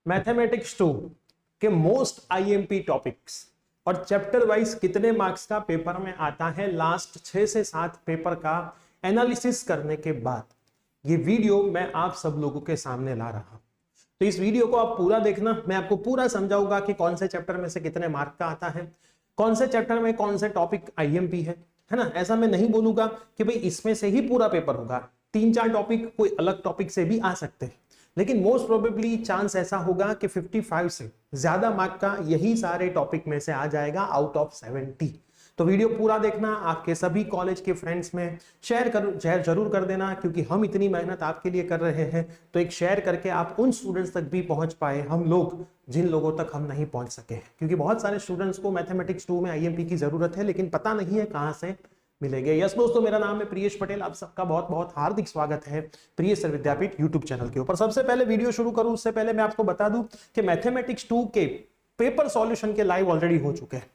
Mathematics 2 के most IMP topics और chapter wise कितने मार्क्स का पेपर में आता है, लास्ट 6 से 7 पेपर का एनालिसिस करने के बाद ये वीडियो मैं आप सब लोगों के सामने ला रहा हूं। तो इस वीडियो को आप पूरा देखना, मैं आपको पूरा समझाऊंगा कि कौन से चैप्टर में से कितने मार्क का आता है, कौन से चैप्टर में कौन से टॉपिक आईएमपी है ना। ऐसा मैं नहीं बोलूंगा कि भाई इसमें से ही पूरा पेपर होगा, 3-4 टॉपिक कोई अलग टॉपिक से भी आ सकते हैं, लेकिन मोस्ट प्रोबेबली चांस ऐसा होगा कि 55 से ज्यादा मार्क का यही सारे टॉपिक में से आ जाएगा आउट ऑफ 70। तो वीडियो पूरा देखना, आपके सभी कॉलेज के फ्रेंड्स में शेयर जरूर कर देना, क्योंकि हम इतनी मेहनत आपके लिए कर रहे हैं तो एक शेयर करके आप उन स्टूडेंट्स तक भी पहुंच पाए, हम लोग जिन लोगों तक हम नहीं पहुंच सके। क्योंकि बहुत सारे स्टूडेंट्स को मैथमेटिक्स 2 में आईएमपी की जरूरत है, लेकिन पता नहीं है कहां से मिलेंगे। यस दोस्तों, मेरा नाम है प्रियेश पटेल, आप सबका बहुत बहुत हार्दिक स्वागत है प्रियेश सर विद्यापीठ यूट्यूब चैनल के ऊपर। सबसे पहले वीडियो शुरू करूं उससे पहले मैं आपको बता दूं कि मैथमेटिक्स 2 के पेपर सॉल्यूशन के लाइव ऑलरेडी हो चुके हैं।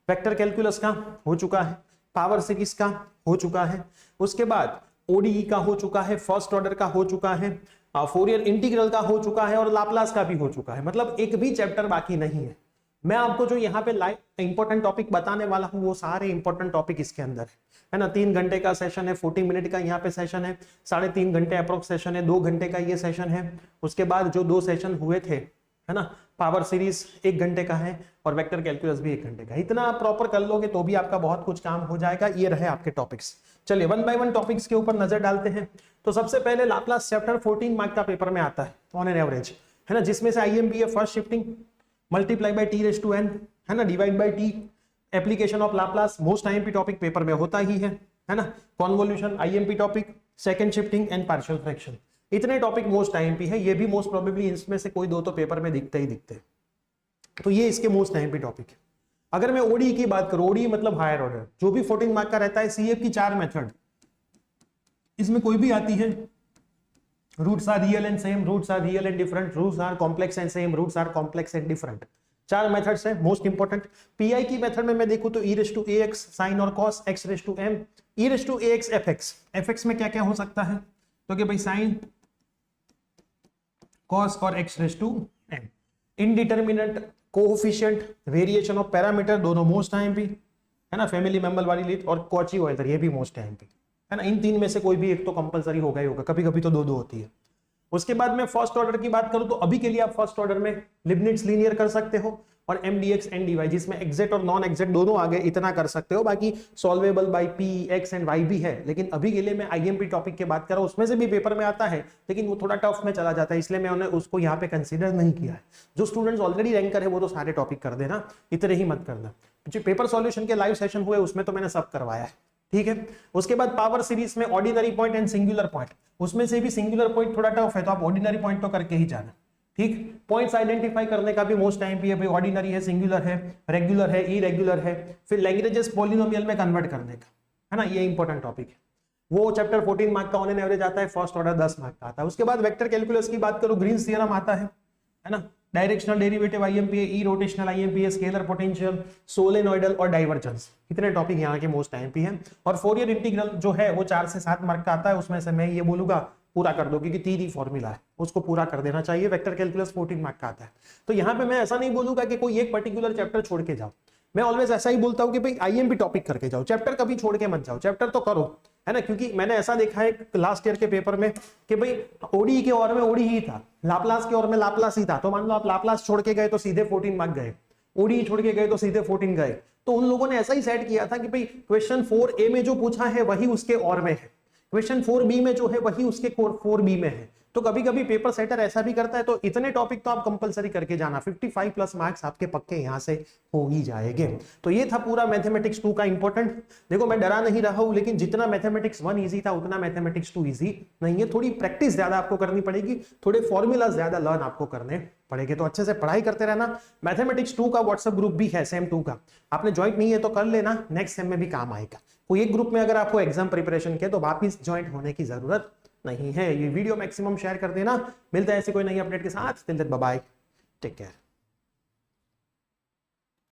वेक्टर कैलकुलस का हो चुका है, पावर सीरीज का हो चुका है, उसके बाद ओडीई का हो चुका है, फर्स्ट ऑर्डर का हो चुका है, फोरियर इंटीग्रल का हो चुका है और लाप्लास का भी हो चुका है। मतलब एक भी चैप्टर बाकी नहीं है। मैं आपको जो यहाँ पे लाइव इंपॉर्टेंट टॉपिक बताने वाला हूँ वो सारे इंपॉर्टेंट टॉपिक इसके अंदर है ना। 3 घंटे का सेशन है, 40 मिनट का यहाँ पे सेशन है, 3.5 घंटे अप्रोक्स सेशन है, 2 घंटे का ये सेशन है। उसके बाद जो 2 सेशन हुए थे है ना, पावर सीरीज 1 घंटे का है और वेक्टर कैलकुलस भी 1 घंटे का। इतना आप प्रॉपर कर लोगे तो भी आपका बहुत कुछ काम हो जाएगा। ये रहे आपके टॉपिक्स। चलिए 1 बाय 1 टॉपिक्स के ऊपर नजर डालते हैं। तो सबसे पहले लाप्लास चैप्टर 14 मार्क का पेपर में आता है ऑन एन एवरेज, है ना, जिसमें से आईएमपी है first shifting multiply by T raise to n, है ना, divide by T, application of Laplace most IMP topic paper में होता ही है ना। Convolution IMP topic, second shifting and partial fraction, इतने टॉपिक मोस्ट आईएमपी है। ये भी मोस्ट प्रोबेबली इसमें से कोई 2 तो पेपर में दिखते ही दिखते। तो ये इसके मोस्ट आईएमपी टॉपिक है। अगर मैं ओडी की बात करूं, ओडी मतलब हायर ऑर्डर, जो भी 14 मार्क का रहता है, सीएफ की 4 मेथड इसमें कोई भी आती है। Roots are real and same, roots are real and different, roots are complex and same, roots are complex and different. 4 methods है मोस्ट इंपॉर्टेंट। पीआई की मेथड में मैं देखूं तो e raise to ax sine और cos, x raise to m, e raise to ax fx। fx में क्या क्या हो सकता है तो कि भाई साइन, cos और x raise to m। Indeterminate, coefficient, variation of parameter, दोनों मोस्ट आईएमपी है ना। फैमिली मेंबर वाली लीथ और कॉची ऑयलर, ये भी मोस्ट आईएमपी है ना। इन 3 में से कोई भी एक तो कंपलसरी होगा ही होगा, कभी कभी तो 2-2 होती है। उसके बाद में फर्स्ट ऑर्डर की बात करूं तो अभी के लिए आप फर्स्ट ऑर्डर में लिबनिट्ज लीनियर कर सकते हो और mdx and dy, जिसमें एग्जैक्ट और नॉन एग्जैक्ट दोनों आ गए, इतना कर सकते हो। बाकी solvable by p, x and y भी है, लेकिन अभी के लिए मैं आईएमपी टॉपिक की बात कर रहा हूं। उसमें से भी पेपर में आता है, लेकिन वो थोड़ा टफ में चला जाता है, इसलिए मैंने उसको यहाँ पे कंसीडर नहीं किया है। जो स्टूडेंट्स ऑलरेडी रैंकर है वो तो सारे टॉपिक कर देना, इतने ही मत करना। जो पेपर सॉल्यूशन के लाइव सेशन हुए उसमें तो मैंने सब करवाया है, ठीक है। उसके बाद पावर सीरीज में ordinary point and singular point, उसमें से भी सिंगुलर पॉइंट थोड़ा टफ है, तो आप ऑर्डिनरी पॉइंट तो करके ही जाना, ठीक। पॉइंट्स आइडेंटिफाई करने का भी मोस्ट आईएमपी है भाई, ऑर्डिनरी है, सिंगुलर है, रेगुलर है, इरेगुलर है, फिर लैग्रेंजेस पॉलिनोमियल में कन्वर्ट करने का है ना, ये इंपॉर्टेंट टॉपिक है। वो चैप्टर 14 मार्क का ऑन एन एवरेज आता है, फर्स्ट ऑर्डर 10 मार्क का आता है। उसके बाद वेक्टर कैलकुलस की बात करूं, ग्रीन्स थ्योरम आता है ना, डायरेक्शनल डेरिवेटिव आईएमपी है, ई रोटेशनल आईएमपी है, स्केलर पोटेंशियल, सोलेनॉइडल और डाइवर्जेंस, कितने टॉपिक यहाँ के मोस्ट आईएमपी हैं। और फोरियर इंटीग्रल जो है वो 4 से 7 मार्क का आता है, उसमें से मैं ये बोलूंगा पूरा कर दो, क्योंकि 3 ही फॉर्मूला है, उसको पूरा कर देना चाहिए। वेक्टर कैलकुलस 14 मार्क का आता है। तो यहाँ पे मैं ऐसा नहीं बोलूंगा कि कोई एक पर्टिकुलर चैप्टर छोड़ के जाओ, मैं ऑलवेज ऐसा ही बोलता हूँ कि भाई आईएमपी टॉपिक करके जाओ, चैप्टर कभी छोड़ के मत जाओ, चैप्टर तो करो, है ना। क्योंकि मैंने ऐसा देखा है लास्ट ईयर के पेपर में कि भाई ओडी के और में ओडी ही था, लाप्लास के और में लाप्लास ही था। तो मान लो आप लाप्लास छोड़ के गए तो सीधे 14 मार्क गए, ओडी छोड़ के गए तो सीधे 14 गए। तो उन लोगों ने ऐसा ही सेट किया था कि भाई क्वेश्चन 4A में जो पूछा है वही उसके और में है, क्वेश्चन 4B में जो है वही उसके 4B में है। तो कभी कभी पेपर सेटर ऐसा भी करता है। तो इतने टॉपिक तो आप कंपलसरी करके जाना, 55 प्लस मार्क्स आपके पक्के यहां से हो ही जाएंगे। तो ये था पूरा मैथमेटिक्स 2 का इंपॉर्टेंट। देखो मैं डरा नहीं रहा हूं, लेकिन जितना मैथमेटिक्स 1 इजी था उतना मैथमेटिक्स 2 इजी नहीं है। थोड़ी प्रैक्टिस ज्यादा आपको करनी पड़ेगी, थोड़े फॉर्मूला ज्यादा लर्न आपको करने पड़ेंगे। तो अच्छे से पढ़ाई करते रहना। मैथमेटिक्स 2 का व्हाट्सएप ग्रुप भी है सेम 2 का, आपने ज्वाइन नहीं है तो कर लेना, नेक्स्ट सेम में भी काम आएगा। कोई एक ग्रुप में अगर आपको एग्जाम प्रिपरेशन के तो वापिस ज्वाइन होने की जरूरत नहीं है। ये वीडियो मैक्सिमम शेयर कर देना। मिलते हैं ऐसे कोई नई अपडेट के साथ, till then bye bye, take care.